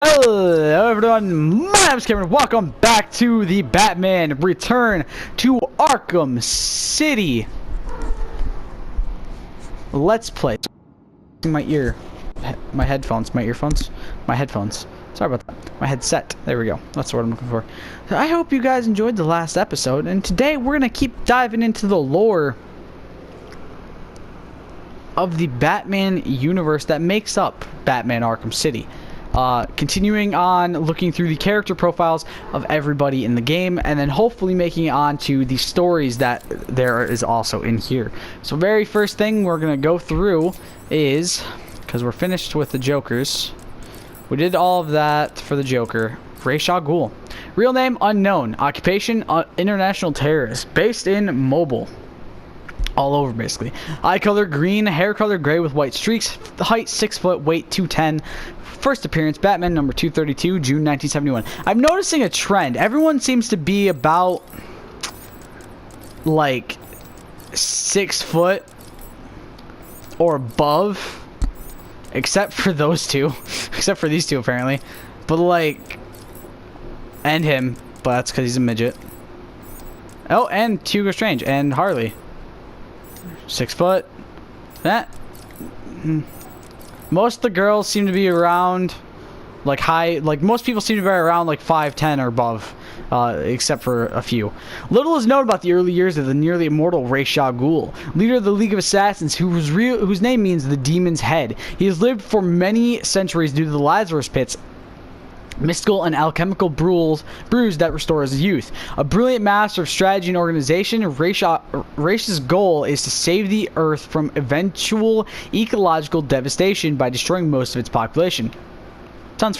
Hello everyone, my name is Cameron. Welcome back to the Batman Return to Arkham City Let's Play. My headphones. Sorry about that. My headset. There we go. That's what I'm looking for. I hope you guys enjoyed the last episode, and today we're gonna keep diving into the lore of the Batman universe that makes up Batman Arkham City. Continuing on looking through the character profiles of everybody in the game, and then hopefully making it on to the stories that there is also in here. So very first thing we're going to go through is, because we're finished with the Jokers, we did all of that for the Joker. Ra's al Ghul. Real name unknown. Occupation international terrorist. Based in Mobile. All over basically. Eye color green, hair color gray with white streaks, height 6 foot, weight 210. First appearance, Batman number 232, June 1971. I'm noticing a trend. Everyone seems to be about like 6 foot or above, except for those two, except for these two apparently. But like, and him, but that's because he's a midget. Oh, and Hugo Strange and Harley. 6 foot. That. Most of the girls seem to be around, like most people seem to be around like 5'10" or above, except for a few. Little is known about the early years of the nearly immortal Ra's al Ghul, leader of the League of Assassins, whose name means the Demon's Head. He has lived for many centuries due to the Lazarus Pits, mystical and alchemical brews that restore his youth. A brilliant master of strategy and organization, Ra's goal is to save the Earth from eventual ecological devastation by destroying most of its population. Sounds.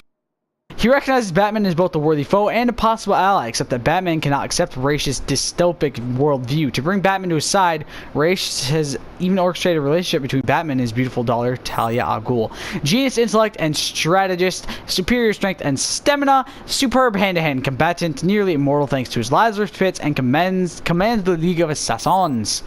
He recognizes Batman as both a worthy foe and a possible ally, except that Batman cannot accept Ra's dystopic worldview. To bring Batman to his side, Ra's has even orchestrated a relationship between Batman and his beautiful daughter, Talia al Ghul. Genius intellect and strategist, superior strength and stamina, superb hand-to-hand combatant, nearly immortal thanks to his Lazarus Pits, and commands the League of Assassins.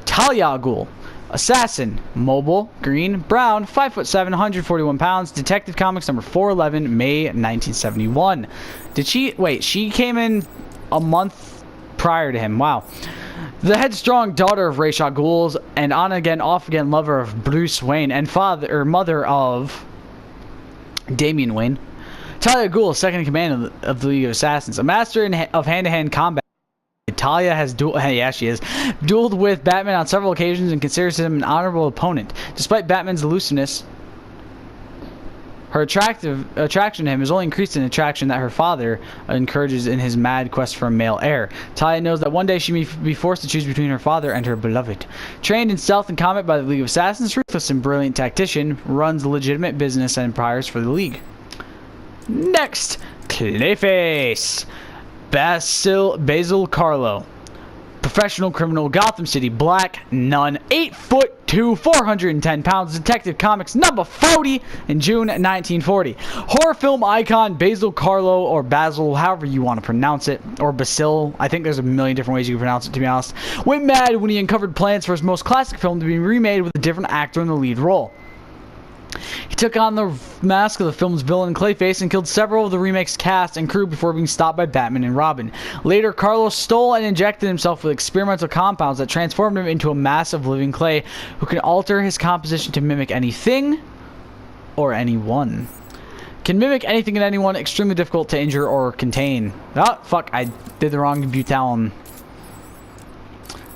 Talia al Ghul. Assassin, mobile, green, brown, 5'7", 141 pounds, Detective Comics number 411, May 1971. She came in a month prior to him. Wow. The headstrong daughter of Ra's al Ghul and on-again, off-again lover of Bruce Wayne and mother of Damian Wayne. Talia al Ghul, second in command of the League of Assassins, a master of hand-to-hand combat. Talia has dueled with Batman on several occasions and considers him an honorable opponent. Despite Batman's elusiveness, her attraction to him is only increased in attraction that her father encourages in his mad quest for a male heir. Talia knows that one day she may be forced to choose between her father and her beloved. Trained in stealth and combat by the League of Assassins, ruthless and brilliant tactician, runs legitimate business empires for the League. Next, Clayface. Basil Carlo. Professional criminal, Gotham City, black, none, 8'2", 410 pounds, Detective Comics number 40 in June 1940. Horror film icon Basil Carlo, or Basil, however you want to pronounce it, or Basil. I think there's a million different ways you can pronounce it, to be honest. Went mad when he uncovered plans for his most classic film to be remade with a different actor in the lead role. He took on the mask of the film's villain Clayface and killed several of the remake's cast and crew before being stopped by Batman and Robin. Later, Carlos stole and injected himself with experimental compounds that transformed him into a mass of living clay who can alter his composition to mimic anything or anyone. Can mimic anything and anyone, extremely difficult to injure or contain. Oh, fuck, I did the wrong butalum.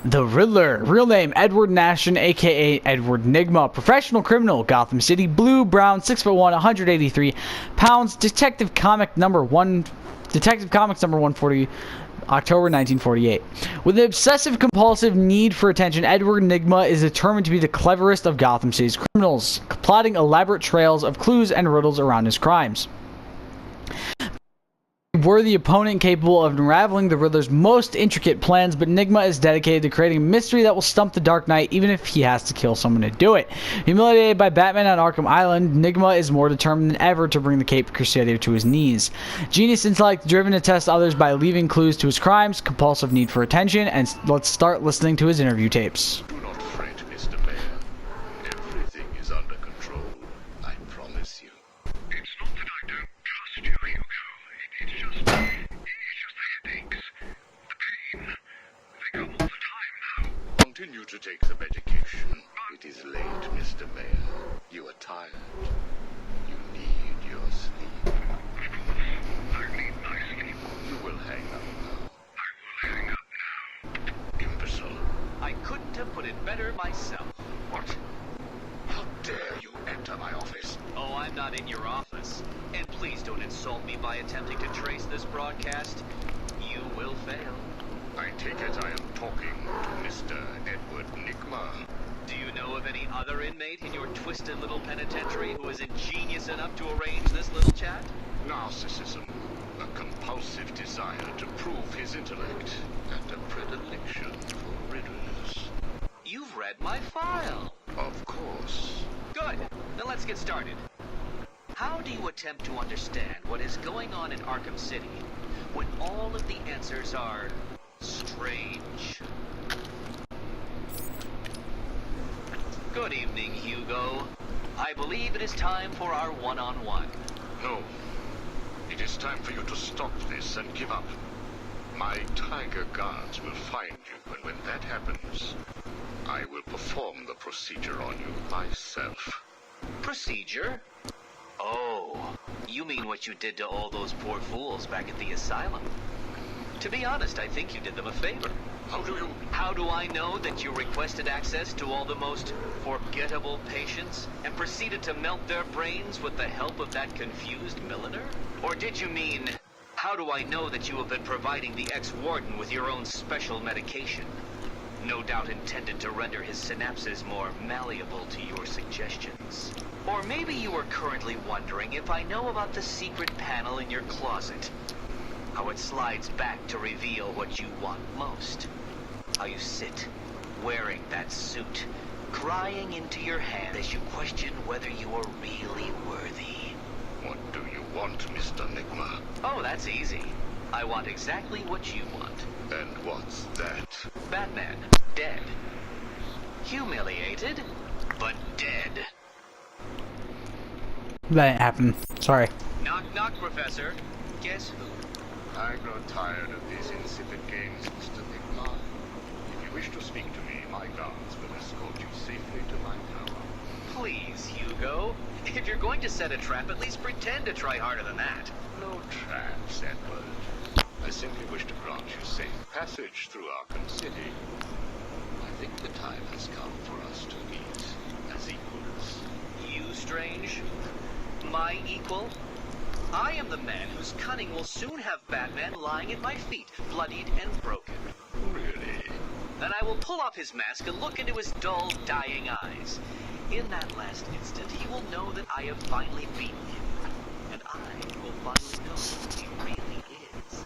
The Riddler. Real name, Edward Nashon, a.k.a. Edward Nigma. Professional criminal, Gotham City, blue, brown, 6'1", 183 pounds. Detective Comics number 140, October 1948. With an obsessive-compulsive need for attention, Edward Nigma is determined to be the cleverest of Gotham City's criminals, plotting elaborate trails of clues and riddles around his crimes. Worthy opponent capable of unraveling the Riddler's most intricate plans, but Nigma is dedicated to creating a mystery that will stump the Dark Knight even if he has to kill someone to do it. Humiliated by Batman on Arkham Island, Nigma is more determined than ever to bring the Cape Crusader to his knees. Genius intellect driven to test others by leaving clues to his crimes, compulsive need for attention, and let's start listening to his interview tapes. Do not fret, Mr. Mayor. Everything is under control, I promise you. It's not that I don't to take the medication. It is late, Mr. Mayor. You are tired. You need your sleep. I need my sleep. You will hang up now. I will hang up now. Imbecile. I couldn't have put it better myself. What? How dare you enter my office? Oh, I'm not in your office. And please don't insult me by attempting to trace this broadcast. You will fail. I take it I am talking to Mr. Edward Nigma. Do you know of any other inmate in your twisted little penitentiary who is ingenious enough to arrange this little chat? Narcissism, a compulsive desire to prove his intellect, and a predilection for riddles. You've read my file. Of course. Good. Then let's get started. How do you attempt to understand what is going on in Arkham City when all of the answers are strange? Good evening, Hugo. I believe it is time for our one-on-one. No. It is time for you to stop this and give up. My tiger guards will find you, and when that happens, I will perform the procedure on you myself. Procedure? Oh, you mean what you did to all those poor fools back at the asylum? To be honest, I think you did them a favor. How do I know that you requested access to all the most forgettable patients and proceeded to melt their brains with the help of that confused milliner? Or did you mean, how do I know that you have been providing the ex-warden with your own special medication? No doubt intended to render his synapses more malleable to your suggestions. Or maybe you are currently wondering if I know about the secret panel in your closet. How it slides back to reveal what you want most. How you sit, wearing that suit, crying into your hand as you question whether you are really worthy. What do you want, Mr. Nigma? Oh, that's easy. I want exactly what you want. And what's that? Batman, dead. Humiliated, but dead. That didn't happen. Sorry. Knock, knock, Professor. Guess who? I grow tired of these insipid games, Mr. Nigma. If you wish to speak to me, my guards will escort you safely to my tower. Please, Hugo. If you're going to set a trap, at least pretend to try harder than that. No traps, Edward. I simply wish to grant you safe passage through Arkham City. I think the time has come for us to meet as equals. You, Strange? My equal? I am the man whose cunning will soon have Batman lying at my feet, bloodied and broken. Really? Then I will pull off his mask and look into his dull, dying eyes. In that last instant, he will know that I have finally beaten him. And I will finally know who he really is.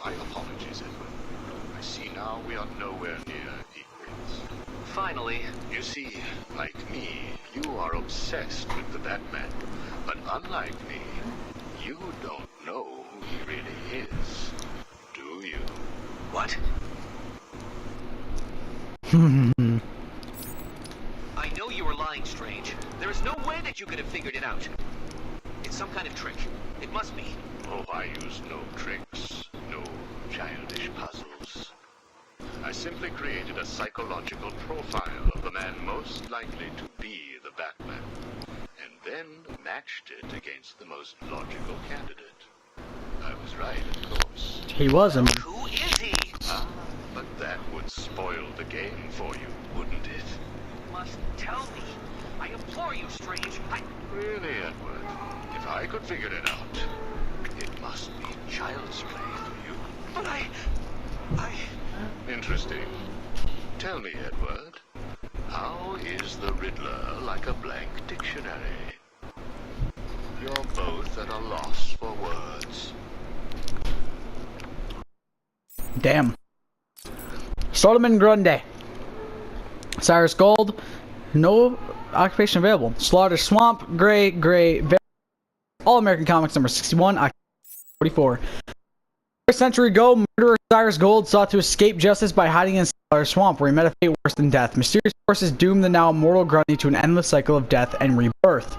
My apologies, Edward. I see now we are nowhere near equals. Finally. You see, like me, you are obsessed with the Batman. But unlike me, you don't know who he really is, do you? What? I know you were lying, Strange. There is no way that you could have figured it out. It's some kind of trick. It must be. Oh, I use no tricks, no childish puzzles. I simply created a psychological profile of the man most likely to be the Batman, and then matched it against the most logical candidate. I was right, of course. He wasn't. Who is he? Ah, but that would spoil the game for you, wouldn't it? You must tell me. I implore you, Strange. Really, Edward? If I could figure it out, it must be child's play for you. But I... Interesting. Tell me, Edward, how is the Riddler like a blank dictionary? You're both at a loss for words. Damn. Solomon Grundy. Cyrus Gold. No occupation available. Slaughter Swamp. Gray. All American Comics number 61. October 44. A century ago, murderer Cyrus Gold sought to escape justice by hiding in Slaughter Swamp, where he met a fate worse than death. Mysterious forces doomed the now immortal Grundy to an endless cycle of death and rebirth.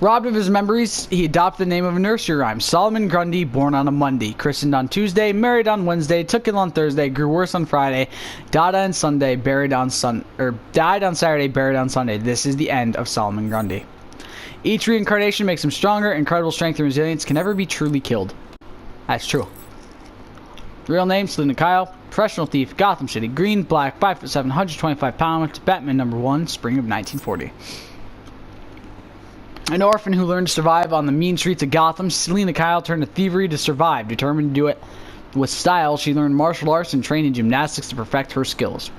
Robbed of his memories, he adopted the name of a nursery rhyme. Solomon Grundy, born on a Monday, christened on Tuesday, married on Wednesday, took ill on Thursday, grew worse on Friday, died on Sunday, died on Saturday, buried on Sunday. This is the end of Solomon Grundy. Each reincarnation makes him stronger. Incredible strength and resilience can never be truly killed. That's true. Real name, Selena Kyle. Professional thief, Gotham City. Green, black, 5'7", 125 pounds. Batman #1, spring of 1940. An orphan who learned to survive on the mean streets of Gotham, Selena Kyle turned to thievery to survive. Determined to do it with style, she learned martial arts and trained in gymnastics to perfect her skills.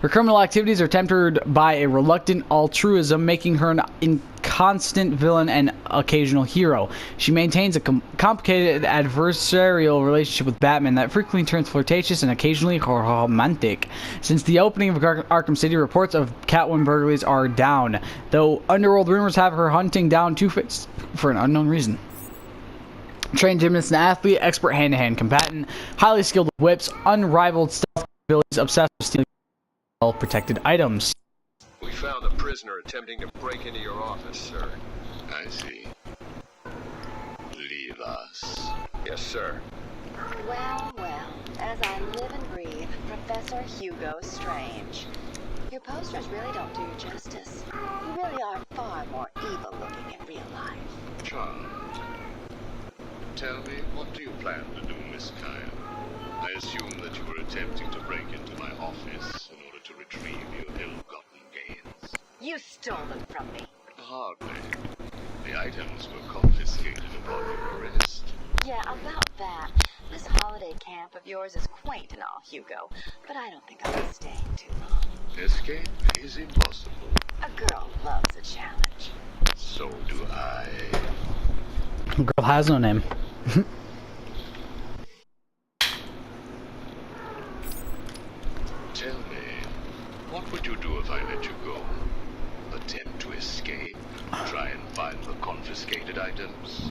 Her criminal activities are tempered by a reluctant altruism, making her an inconstant villain and occasional hero. She maintains a complicated adversarial relationship with Batman that frequently turns flirtatious and occasionally romantic. Since the opening of Arkham City, reports of Catwoman burglaries are down, though underworld rumors have her hunting down Two-Face for an unknown reason. Trained gymnast and athlete, expert hand-to-hand combatant, highly skilled with whips, unrivaled stealth abilities, obsessed with stealing protected items. We found a prisoner attempting to break into your office, sir. I see. Leave us. Yes, sir. Well, as I live and breathe, Professor Hugo Strange. Your posters really don't do you justice. You really are far more evil looking in real life. Charmed. Tell me, what do you plan to do, Miss Kyle? I assume that you were attempting to break into my office in order to retrieve your ill-gotten gains. You stole them from me. Hardly. The items were confiscated upon your arrest. Yeah, about that. This holiday camp of yours is quaint and all, Hugo, but I don't think I'll be staying too long. Escape is impossible. A girl loves a challenge. So do I. Girl has no name. Tell me, what would you do if I let you go? Attempt to escape? Try and find the confiscated items?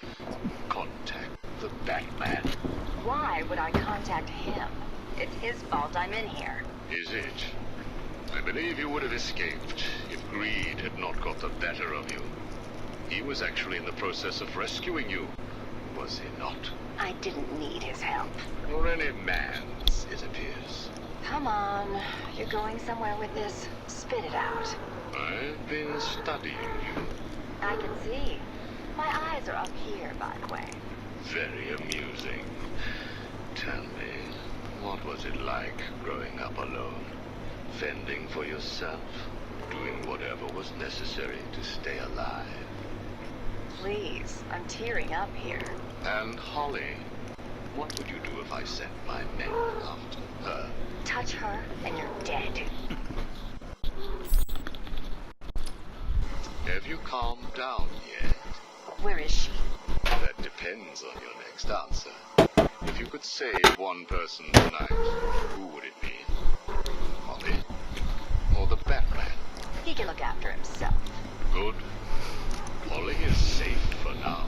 Contact the Batman? Why would I contact him? It's his fault I'm in here. Is it? I believe you would have escaped if greed had not got the better of you. He was actually in the process of rescuing you, was he not? I didn't need his help. Or any man's, it appears. Come on, you're going somewhere with this. Spit it out. I've been studying you. I can see. My eyes are up here, by the way. Very amusing. Tell me, what was it like growing up alone? Fending for yourself? Doing whatever was necessary to stay alive? Please, I'm tearing up here. And Holly, what would you do if I sent my men after her? Touch her, and you're dead. Have you calmed down yet? Where is she? That depends on your next answer. If you could save one person tonight, who would it be? Holly? Or the Batman? He can look after himself. Good. Holly is safe for now.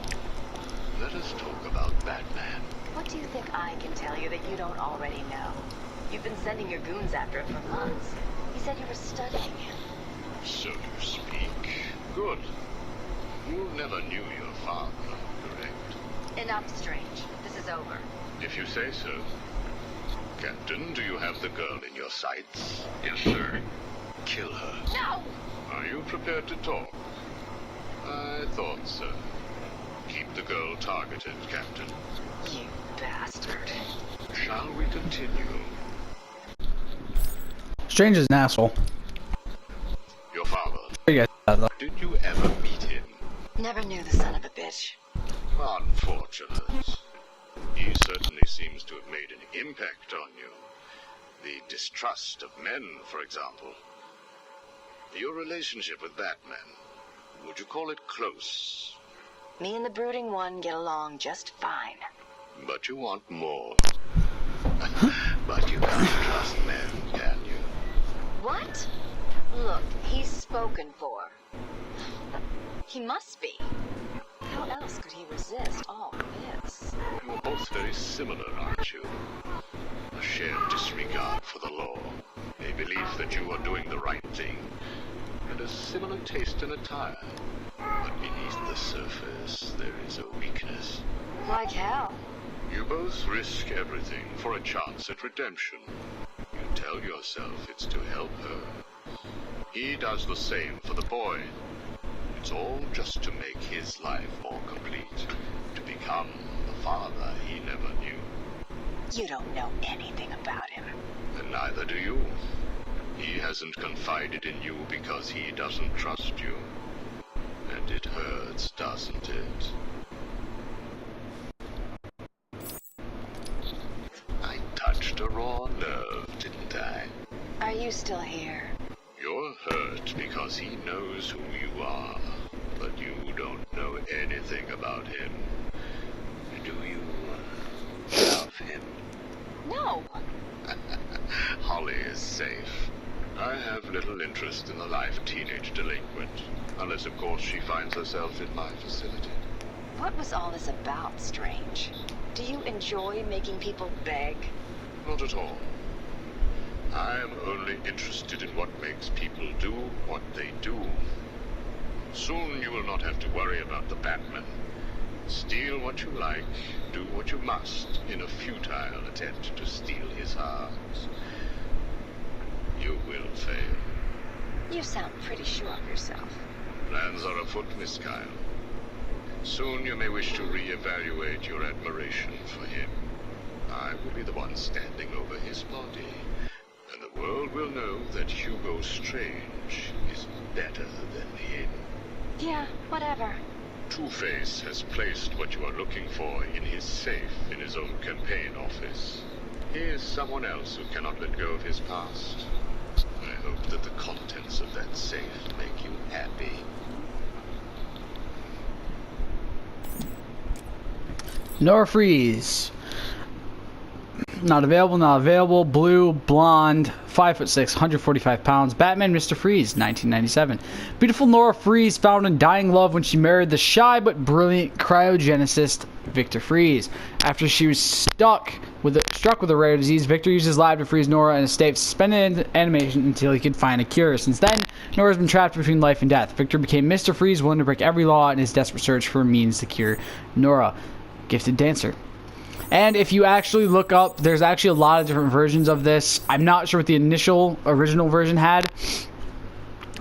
Let us talk about Batman. What do you think I can tell you that you don't already know? You've been sending your goons after him for months. He said you were studying him. So to speak. Good. You never knew your father, correct? Enough, Strange. This is over. If you say so. Captain, do you have the girl in your sights? Yes, sir. Kill her. No! Are you prepared to talk? I thought so. Keep the girl targeted, Captain. You bastard. Shall we continue? Strange is an asshole. Your father. You guys have that. Did you ever meet him? Never knew the son of a bitch. Unfortunate. He certainly seems to have made an impact on you. The distrust of men, for example. Your relationship with Batman, would you call it close? Me and the brooding one get along just fine. But you want more. But you can't trust men, can you? What? Look, he's spoken for. He must be. How else could he resist all this? You're both very similar, aren't you? A shared disregard for the law. A belief that you are doing the right thing. and a similar taste in attire. But beneath the surface, there is a weakness. Like hell. You both risk everything for a chance at redemption. You tell yourself it's to help her. He does the same for the boy. It's all just to make his life more complete, to become the father he never knew. You don't know anything about him. And neither do you. He hasn't confided in you because he doesn't trust you. And it hurts, doesn't it? I touched a raw nerve, didn't I? Are you still here? You're hurt because he knows who you are, but you don't know anything about him. Do you love him? No. Holly is safe. I have little interest in the life teenage delinquent, unless of course she finds herself in my facility. What was all this about, Strange? Do you enjoy making people beg? Not at all. I am only interested in what makes people do what they do. Soon you will not have to worry about the Batman. Steal what you like, do what you must, in a futile attempt to steal his heart. You will fail. You sound pretty sure of yourself. Plans are afoot, Miss Kyle. Soon you may wish to reevaluate your admiration for him. I will be the one standing over his body, and the world will know that Hugo Strange is better than him. Yeah, whatever. Two-Face has placed what you are looking for in his safe in his own campaign office. He is someone else who cannot let go of his past. I hope that the contents of that safe make you happy. Nora Freeze. Not available, not available. Blue, blonde, 5'6", 145 pounds. Batman, Mr. Freeze, 1997. Beautiful Nora Freeze found in dying love when she married the shy but brilliant cryogenicist Victor Freeze. After she was struck with a rare disease, Victor used his lab to freeze Nora in a state of suspended animation until he could find a cure. Since then, Nora's been trapped between life and death. Victor became Mr. Freeze, willing to break every law in his desperate search for a means to cure Nora. Gifted dancer. And if you actually look up, there's actually a lot of different versions of this. I'm not sure what the original version had,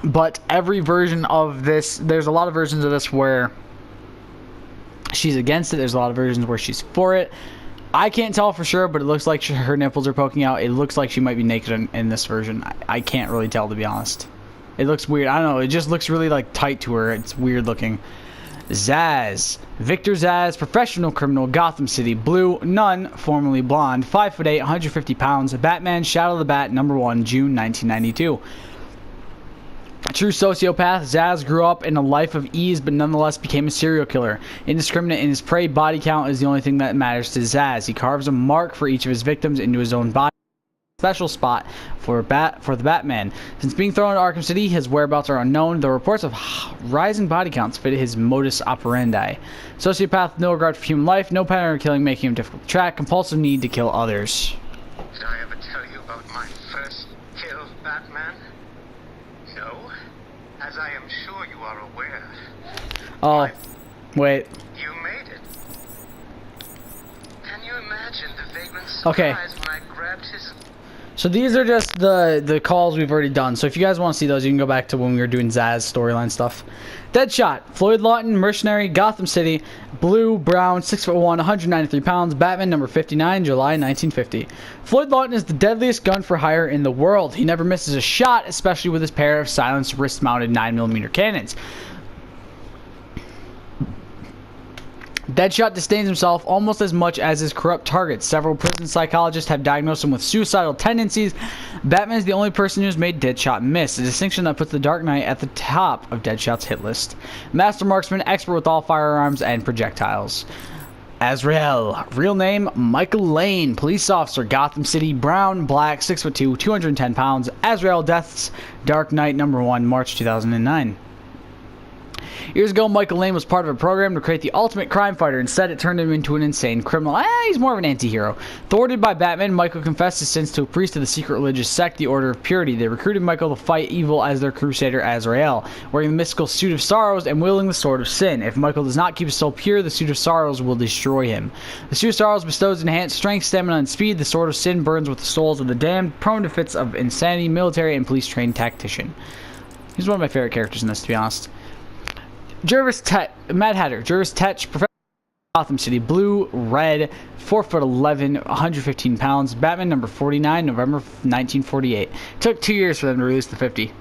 but every version of this, there's a lot of versions of this where she's against it. There's a lot of versions where she's for it. I can't tell for sure, but it looks like her nipples are poking out. It looks like she might be naked in this version. I can't really tell, to be honest. It looks weird. I don't know. It just looks really like tight to her. It's weird looking. Zsasz. Victor Zsasz, professional criminal, Gotham City. Blue, none, formerly blonde, 5'8", 150 pounds. Batman, Shadow of the Bat, #1, June 1992. A true sociopath, Zsasz grew up in a life of ease, but nonetheless became a serial killer. Indiscriminate in his prey, body count is the only thing that matters to Zsasz. He carves a mark for each of his victims into his own body. Special spot for the Batman. Since being thrown into Arkham City, his whereabouts are unknown. The reports of rising body counts fit his modus operandi. Sociopath, no regard for human life, no pattern of killing making him difficult to track, compulsive need to kill others. Did I ever tell you about my first kill, Batman? No? As I am sure you are aware. Oh, wait. You made it. Can you imagine the vagrant Okay. surprise when I grabbed his... So these are just the calls we've already done. So if you guys want to see those, you can go back to when we were doing Zsasz storyline stuff. Deadshot, Floyd Lawton, mercenary, Gotham City, blue, brown, 6'1", 193 pounds, Batman, number 59, July 1950. Floyd Lawton is the deadliest gun for hire in the world. He never misses a shot, especially with his pair of silenced wrist-mounted 9mm cannons. Deadshot disdains himself almost as much as his corrupt targets. Several prison psychologists have diagnosed him with suicidal tendencies. Batman is the only person who's made Deadshot miss, a distinction that puts the Dark Knight at the top of Deadshot's hit list. Master marksman, expert with all firearms and projectiles. Azrael, real name Michael Lane, police officer, Gotham City, brown, black, 6'2", 210 pounds. Azrael deaths, Dark Knight #1, March 2009. Years ago, Michael Lane was part of a program to create the ultimate crime fighter. Instead, it turned him into an insane criminal. He's more of an anti-hero. Thwarted by Batman, Michael confessed his sins to a priest of the secret religious sect, the Order of Purity. They recruited Michael to fight evil as their crusader Azrael, wearing the mystical suit of sorrows and wielding the sword of sin. If Michael does not keep his soul pure, the suit of sorrows will destroy him. The suit of sorrows bestows enhanced strength, stamina, and speed. The sword of sin burns with the souls of the damned, prone to fits of insanity, military, and police-trained tactician. He's one of my favorite characters in this, to be honest. Mad Hatter, Jervis Tetch, Professor Gotham City, blue, red, 4'11", 115 pounds, Batman number 49, November 1948. Took 2 years for them to release the 50.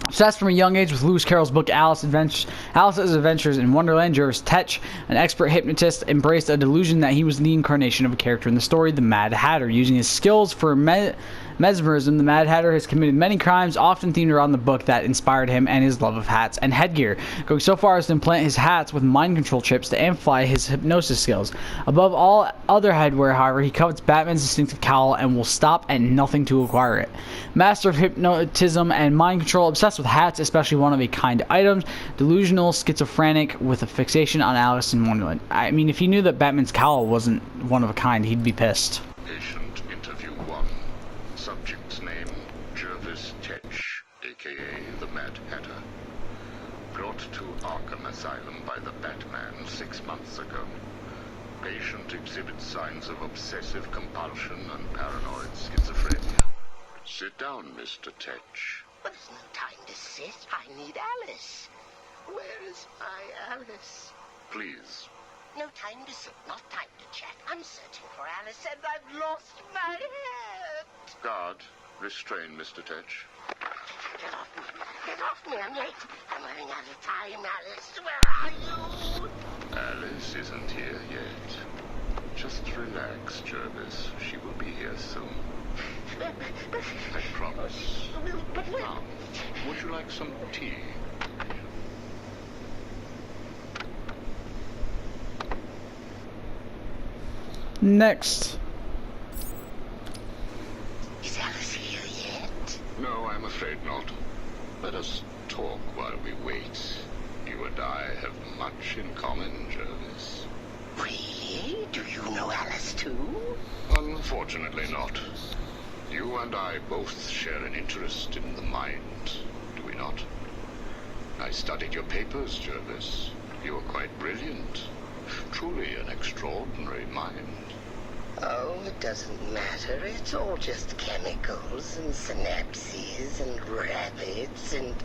Obsessed from a young age with Lewis Carroll's book Alice's Adventures in Wonderland, Jervis Tetch, an expert hypnotist, embraced a delusion that he was the incarnation of a character in the story, the Mad Hatter. Using his skills for mesmerism, the Mad Hatter has committed many crimes, often themed around the book that inspired him and his love of hats and headgear, going so far as to implant his hats with mind control chips to amplify his hypnosis skills. Above all other headwear, however, he covets Batman's distinctive cowl and will stop at nothing to acquire it. Master of hypnotism and mind control, obsessed with hats, especially one-of-a-kind items, delusional, schizophrenic, with a fixation on Alice in Wonderland. I mean, if he knew that Batman's cowl wasn't one-of-a-kind, he'd be pissed. Patient interview 1. Subject's name, Jervis Tetch, a.k.a. the Mad Hatter. Brought to Arkham Asylum by the Batman 6 months ago. Patient exhibits signs of obsessive compulsion and paranoid schizophrenia. Sit down, Mr. Tetch. There's no time to sit. I need Alice. Where is my Alice? Please. No time to sit, not time to chat. I'm searching for Alice and I've lost my head. Guard, restrain Mr. Tetch. Get off me. Get off me. I'm late. I'm running out of time, Alice. Where are you? Alice isn't here yet. Just relax, Jervis. She will be here soon. I promise. Now, would you like some tea? Next. Is Alice here yet? No, I'm afraid not. Let us talk while we wait. You and I have much in common, Jervis. Really? Do you know Alice too? Unfortunately not. You and I both share an interest in the mind, do we not? I studied your papers, Jervis. You are quite brilliant. Truly an extraordinary mind. Oh, it doesn't matter. It's all just chemicals and synapses and rabbits and...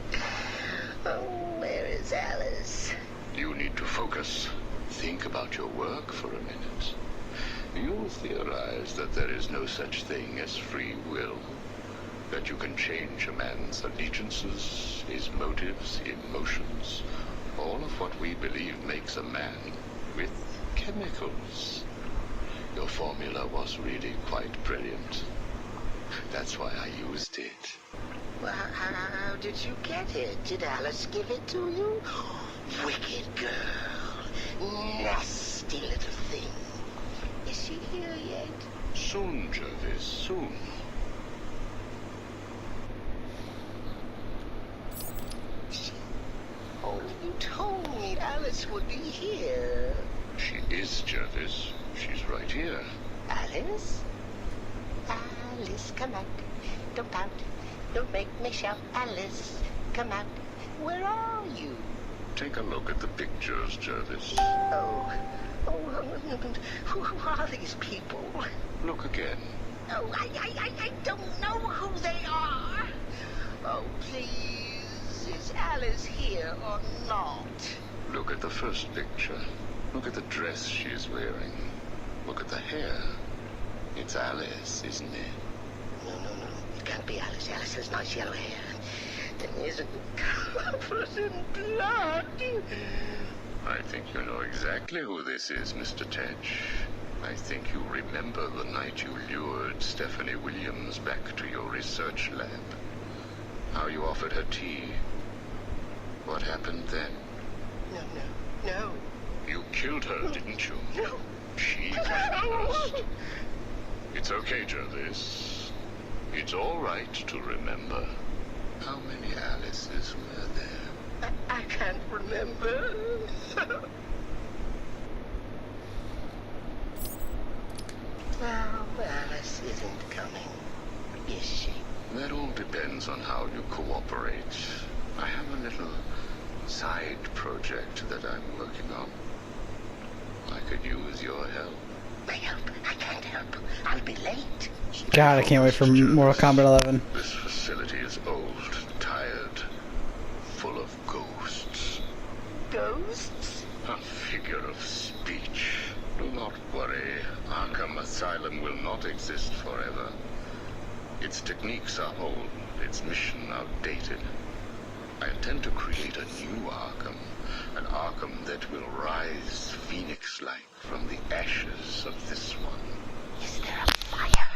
Oh, where is Alice? You need to focus. Think about your work for a minute. You theorize that there is no such thing as free will, that you can change a man's allegiances, his motives, emotions, all of what we believe makes a man, with chemicals. Your formula was really quite brilliant. That's why I used it. Well, how did you get it? Did Alice give it to you? Wicked girl. Nasty little thing. Is she here yet? Soon, Jervis, soon. Oh, you told me Alice would be here. She is, Jervis. She's right here. Alice? Alice, come out. Don't pout. Don't make me shout. Alice, come out. Where are you? Take a look at the pictures, Jervis. Who are these people? Look again. Oh, I don't know who they are. Oh, please, is Alice here or not? Look at the first picture. Look at the dress she's wearing. Look at the hair. It's Alice, isn't it? No. It can't be Alice. Alice has nice yellow hair. And isn't covered in blood. I think you know exactly who this is, Mr. Tetch. I think you remember the night you lured Stephanie Williams back to your research lab. How you offered her tea. What happened then? No. You killed her, didn't you? No. She was first. It's okay, Jervis. It's all right to remember. How many Alices were there? I can't remember. Now, Alice isn't coming, is she? That all depends on how you cooperate. I have a little side project that I'm working on. I could use your help. My help? I can't help. I'll be late. God, I can't wait for Mortal Kombat 11. This facility is old, tired, full of ghosts. Ghosts? A figure of speech. Do not worry. Arkham Asylum will not exist forever. Its techniques are old, its mission outdated. I intend to create a new Arkham. An Arkham that will rise phoenix-like from the ashes of this one. Is there a fire?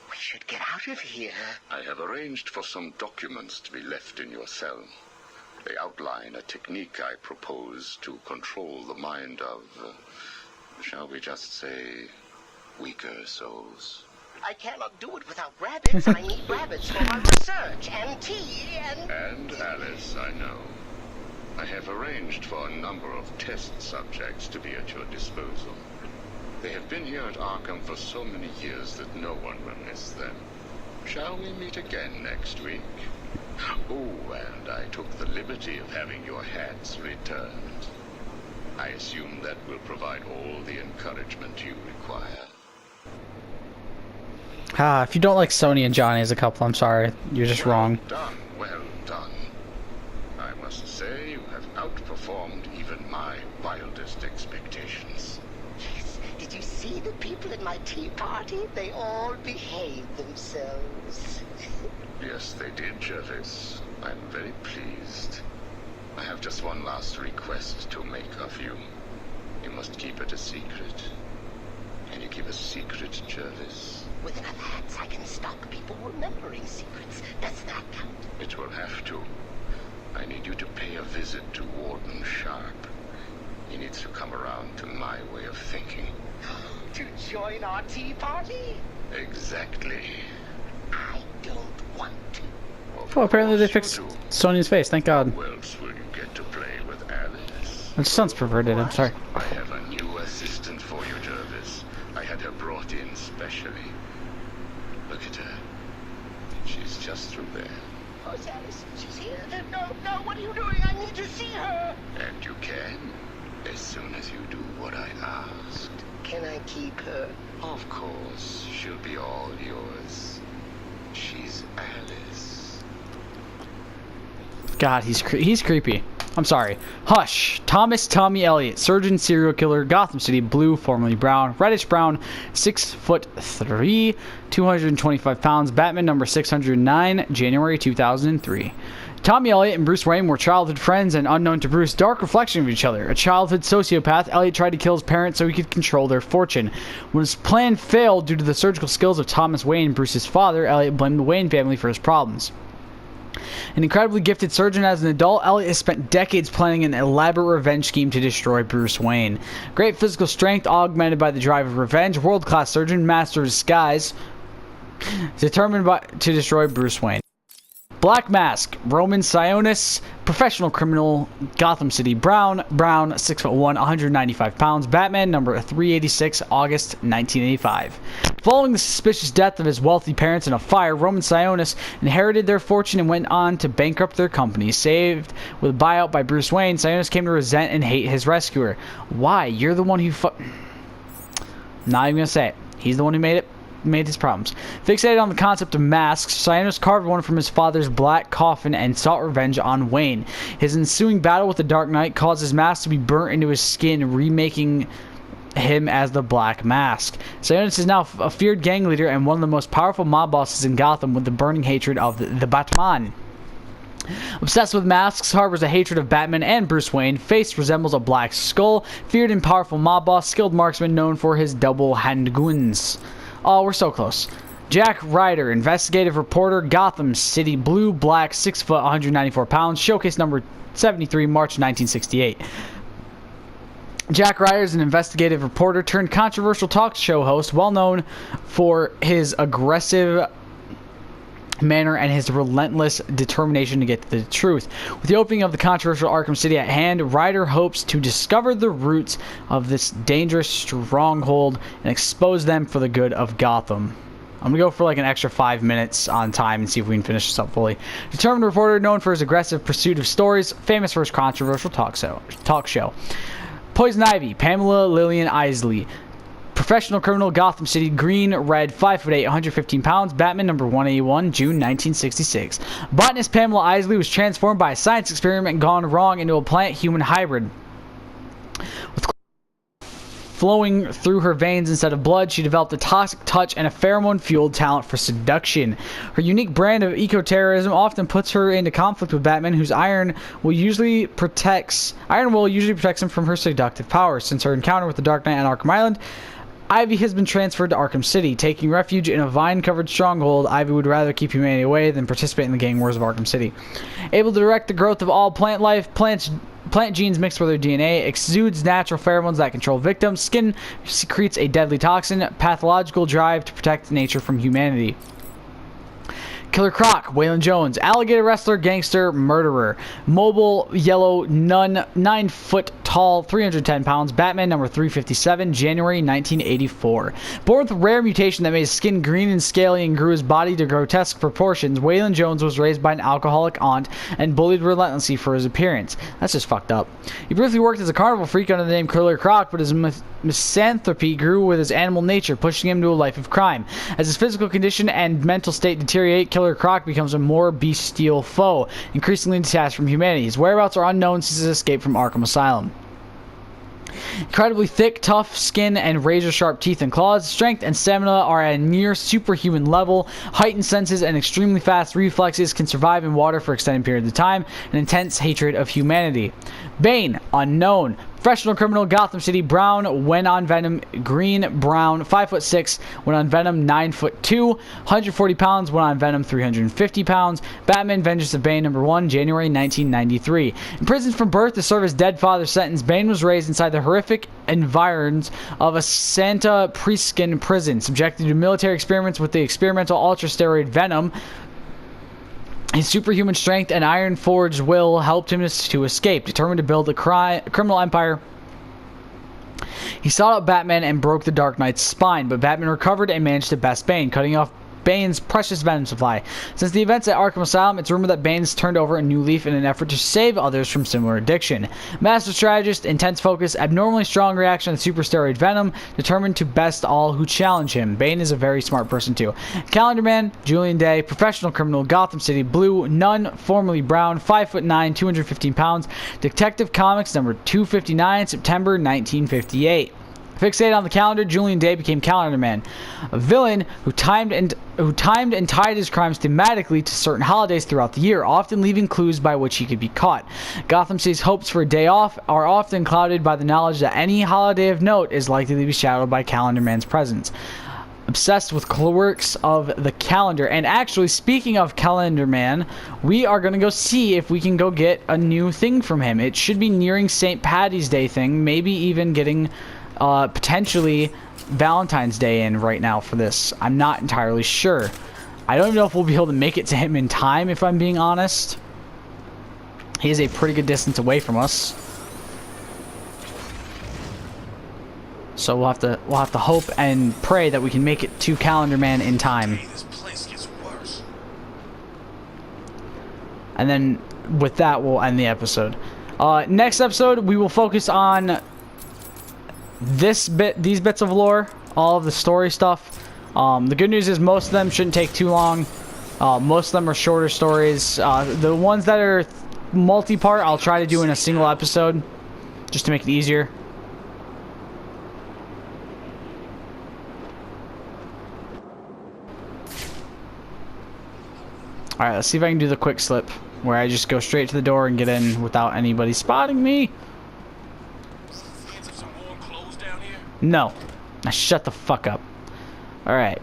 We should get out of here. I have arranged for some documents to be left in your cell. They outline a technique I propose to control the mind of, shall we just say, weaker souls. I cannot do it without rabbits. I need rabbits for my research, and tea, and... And Alice, I know. I have arranged for a number of test subjects to be at your disposal. They have been here at Arkham for so many years that no one will miss them. Shall we meet again next week? Oh, and I took the liberty of having your hats returned. I assume that will provide all the encouragement you require. If you don't like Sony and Johnny as a couple, I'm sorry. You're just wrong. Well done. I must say you have outperformed even my wildest expectations. Yes, did you see the people at my tea party? They all behaved themselves. Yes, they did, Jervis. I'm very pleased. I have just one last request to make of you. You must keep it a secret. Can you keep a secret, Jervis? With enough hats, I can stop people remembering secrets. Does that count? It will have to. I need you to pay a visit to Warden Sharp. He needs to come around to my way of thinking. To join our tea party? Exactly. I don't want to. Oh, apparently they Of fixed course you do. Sonya's face. Thank God. Who else will you get to play with, Alice? That sounds perverted. I'm sorry. I have a new assistant for you, Jervis. I had her brought in specially. Look at her. She's just through there. Oh, Alice, she's here. No, what are you doing? I need to see her. And you can, as soon as you do what I asked. Can I keep her? Of course, she'll be all yours. She's Alice. God, he's creepy. I'm sorry. Hush. Thomas Tommy Elliott, surgeon, serial killer, Gotham City, blue, formerly brown, reddish brown, 6'3", 225 pounds, Batman number 609, January 2003. Tommy Elliott and Bruce Wayne were childhood friends and, unknown to Bruce, dark reflection of each other. A childhood sociopath, Elliott tried to kill his parents so he could control their fortune. When his plan failed due to the surgical skills of Thomas Wayne, Bruce's father, Elliott blamed the Wayne family for his problems. An incredibly gifted surgeon as an adult, Elliott has spent decades planning an elaborate revenge scheme to destroy Bruce Wayne. Great physical strength augmented by the drive of revenge, world-class surgeon, master of disguise, determined to destroy Bruce Wayne. Black Mask, Roman Sionis, professional criminal, Gotham City, brown, 6'1", 195 pounds, Batman number 386, August 1985. Following the suspicious death of his wealthy parents in a fire, Roman Sionis inherited their fortune and went on to bankrupt their company. Saved with a buyout by Bruce Wayne, Sionis came to resent and hate his rescuer. Why? You're the one who Not even gonna say it. He's the one who made his problems. Fixated on the concept of masks, Sionis carved one from his father's black coffin and sought revenge on Wayne. His ensuing battle with the Dark Knight caused his mask to be burnt into his skin, remaking him as the Black Mask. Sionis is now a feared gang leader and one of the most powerful mob bosses in Gotham, with the burning hatred of the Batman. Obsessed with masks, harbors a hatred of Batman and Bruce Wayne. Face resembles a black skull. Feared and powerful mob boss, skilled marksman known for his double handguns. Oh, we're so close. Jack Ryder, investigative reporter, Gotham City, blue, black, 6', 194 pounds, showcase number 73, March 1968. Jack Ryder is an investigative reporter turned controversial talk show host, well known for his aggressive manner and his relentless determination to get to the truth. With the opening of the controversial Arkham City at hand, Ryder hopes to discover the roots of this dangerous stronghold and expose them for the good of Gotham. I'm gonna go for like an extra 5 minutes on time and see if we can finish this up fully. Determined reporter known for his aggressive pursuit of stories, famous for his controversial talk show. Poison Ivy, Pamela Lillian Isley. Professional criminal, Gotham City, green, red, 5'8", 115 pounds, Batman number 181, June 1966. Botanist Pamela Isley was transformed by a science experiment gone wrong into a plant-human hybrid. With flowing through her veins instead of blood, she developed a toxic touch and a pheromone-fueled talent for seduction. Her unique brand of eco-terrorism often puts her into conflict with Batman, whose iron will usually protects him from her seductive powers. Since her encounter with the Dark Knight on Arkham Island, Ivy has been transferred to Arkham City. Taking refuge in a vine-covered stronghold, Ivy would rather keep humanity away than participate in the gang wars of Arkham City. Able to direct the growth of all plant life, plant genes mixed with their DNA, exudes natural pheromones that control victims, skin secretes a deadly toxin, pathological drive to protect nature from humanity. Killer Croc, Waylon Jones, alligator wrestler, gangster, murderer. Mobile, yellow, nun, 9 foot tall, 310 pounds, Batman number 357, January 1984. Born with a rare mutation that made his skin green and scaly and grew his body to grotesque proportions, Waylon Jones was raised by an alcoholic aunt and bullied relentlessly for his appearance. That's just fucked up. He briefly worked as a carnival freak under the name Killer Croc, but his misanthropy grew with his animal nature, pushing him to a life of crime. As his physical condition and mental state deteriorate, Killer Croc becomes a more bestial foe, increasingly detached from humanity. His whereabouts are unknown since his escape from Arkham Asylum. Incredibly thick, tough skin and razor-sharp teeth and claws. Strength and stamina are at a near superhuman level. Heightened senses and extremely fast reflexes, can survive in water for extended periods of time. An intense hatred of humanity. Bane, unknown. Professional criminal, Gotham City, brown when on Venom, green, brown, 5'6", when on Venom, 9'2", 140 pounds, when on Venom, 350 pounds. Batman, Vengeance of Bane, number 1, January 1993. Imprisoned from birth to serve his dead father's sentence, Bane was raised inside the horrific environs of a Santa Priscan prison, subjected to military experiments with the experimental ultra-steroid Venom. His superhuman strength and iron-forged will helped him to escape. Determined to build a criminal empire, he sought out Batman and broke the Dark Knight's spine, but Batman recovered and managed to best Bane, cutting off Bane's precious venom supply. Since the events at Arkham Asylum, it's rumored that Bane's turned over a new leaf in an effort to save others from similar addiction. Master strategist, intense focus, abnormally strong reaction to super steroid venom, determined to best all who challenge him. Bane is a very smart person too. Calendar Man, Julian Day, professional criminal, Gotham City, blue, nun, formerly brown, 5'9", 215 pounds, Detective Comics number 259, September 1958. Fixated on the calendar, Julian Day became Calendar Man, a villain who timed and tied his crimes thematically to certain holidays throughout the year, often leaving clues by which he could be caught. Gotham City's hopes for a day off are often clouded by the knowledge that any holiday of note is likely to be shadowed by Calendar Man's presence. Obsessed with quirks of the calendar. And actually, speaking of Calendar Man, we are going to go see if we can go get a new thing from him. It should be nearing St. Paddy's Day thing, maybe even getting potentially Valentine's Day in right now for this. I'm not entirely sure. I don't even know if we'll be able to make it to him in time, if I'm being honest. He is a pretty good distance away from us. So we'll have to hope and pray that we can make it to Calendar Man in time. This place gets worse. And then with that, we'll end the episode. Next episode, we will focus on these bits of lore, all of the story stuff. The good news is most of them shouldn't take too long. Most of them are shorter stories. The ones that are multi-part, I'll try to do in a single episode, just to make it easier. Alright, let's see if I can do the quick slip, where I just go straight to the door and get in without anybody spotting me. No. Now shut the fuck up. Alright.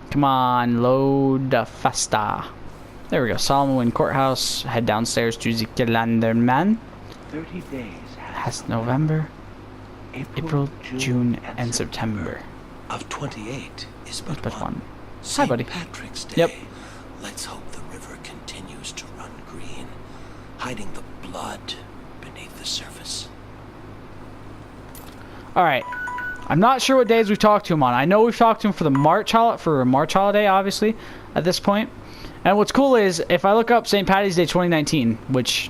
Come on, load faster. There we go. Solomon Wind Courthouse. Head downstairs to the Calendar Man. 30 days Has November. April, June, and September. Of 28 is but But one. one. Hi, St. buddy. Patrick's Day. Yep. Let's hope the river continues to run green, hiding the blood beneath the surface. Alright. I'm not sure what days we've talked to him on. I know we've talked to him for the March holiday, obviously, at this point. And what's cool is, if I look up St. Patty's Day 2019, which,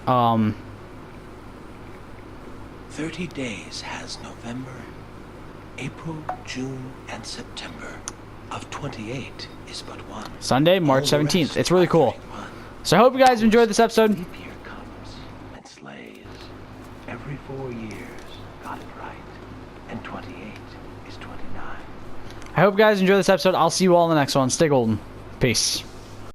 30 days has November, April, June, and September. Of 28 is but one. Sunday, March All the 17th. rest It's really are cool. 31. So I hope you guys enjoyed this episode. Leap year comes and slays. Every 4 years, got it right. And 28 is 29. I hope you guys enjoyed this episode. I'll see you all in the next one. Stay golden. Peace.